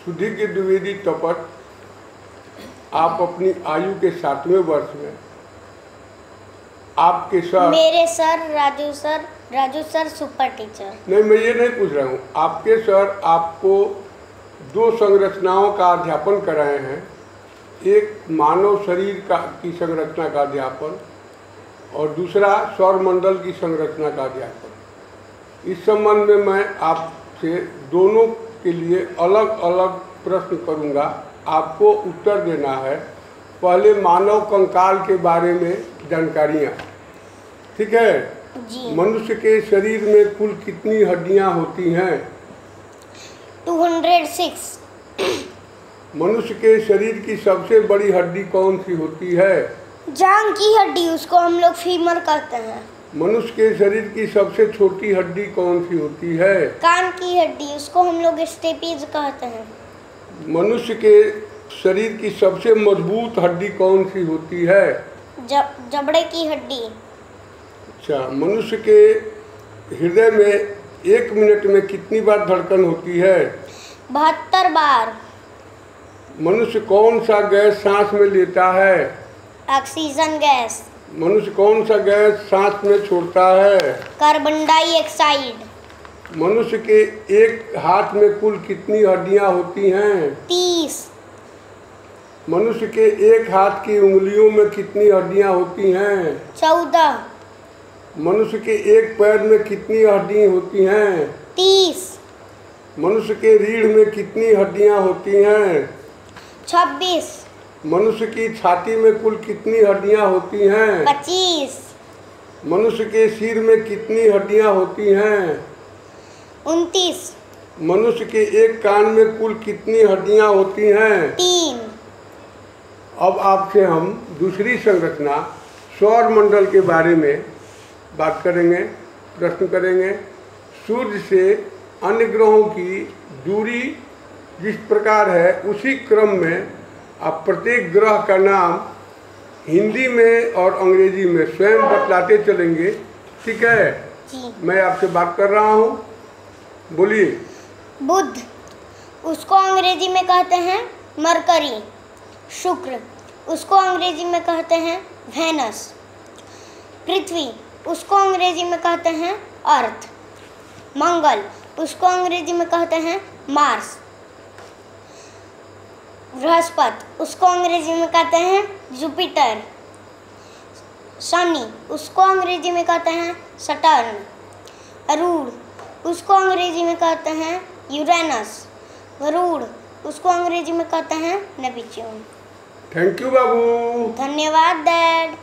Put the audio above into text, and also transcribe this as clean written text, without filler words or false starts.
सुधीज्ञ द्विवेदी टपट, आप अपनी आयु के 7वें वर्ष में आपके सर, मेरे sir Raju sir super teacher. नहीं, मैं ये नहीं पूछ रहा हूँ। आपके सर आपको 2 संरचनाओं का अध्यापन कराए हैं, एक मानव शरीर की संरचना का अध्यापन और दूसरा सौरमंडल की संरचना का अध्यापन। इस संबंध में मैं आपसे दोनों के लिए अलग अलग प्रश्न करूंगा, आपको उत्तर देना है। पहले मानव कंकाल के बारे में जानकारियाँ, ठीक है जी। मनुष्य के शरीर में कुल कितनी हड्डियाँ होती हैं? 206। मनुष्य के शरीर की सबसे बड़ी हड्डी कौन सी होती है? जांघ की हड्डी, उसको हम लोग फीमर कहते हैं। मनुष्य के शरीर की सबसे छोटी हड्डी कौन सी होती है? कान की हड्डी, उसको हम लोग स्टेपीज कहते हैं। मनुष्य के शरीर की सबसे मजबूत हड्डी कौन सी होती है? जबड़े की हड्डी। अच्छा, मनुष्य के हृदय में 1 मिनट में कितनी बार धड़कन होती है? 72 बार। मनुष्य कौन सा गैस सांस में लेता है? Oxygen gas. मनुष्य कौन सा गैस सांस में छोड़ता है? Carbon dioxide. मनुष्य के एक हाथ में कुल कितनी हड्डियां होती हैं? 30। मनुष्य के एक हाथ की उंगलियों में कितनी हड्डियां होती हैं? 14। मनुष्य के एक पैर में कितनी हड्डियां होती हैं? 30। मनुष्य के रीढ़ में कितनी हड्डियां होती हैं? 26। मनुष्य की छाती में कुल कितनी हड्डियां होती हैं? 25। मनुष्य के सिर में कितनी हड्डियां होती हैं? 29। मनुष्य के एक कान में कुल कितनी हड्डियां होती हैं? 3। अब आपसे हम दूसरी संरचना सौरमंडल के बारे में बात करेंगे, प्रश्न करेंगे। सूर्य से अन्य ग्रहों की दूरी जिस प्रकार है उसी क्रम में आप प्रत्येक ग्रह का नाम हिंदी में और अंग्रेजी में स्वयं बतलाते चलेंगे, ठीक है जी। मैं आपसे बात कर रहा हूँ, बोलिए। बुध, उसको अंग्रेजी में कहते हैं मरकरी। शुक्र, उसको अंग्रेजी में कहते हैं वेनस। पृथ्वी, उसको अंग्रेजी में कहते हैं अर्थ। मंगल, उसको अंग्रेजी में कहते हैं मार्स। बृहस्पति, उसको अंग्रेजी में कहते हैं जुपिटर। शनि, उसको अंग्रेजी में कहते हैं सटर्न। अरूण, उसको अंग्रेजी में कहते हैं यूरेनस। वरुण, उसको अंग्रेजी में कहते हैं नेपच्यून। थैंक यू बाबू। धन्यवाद डैड।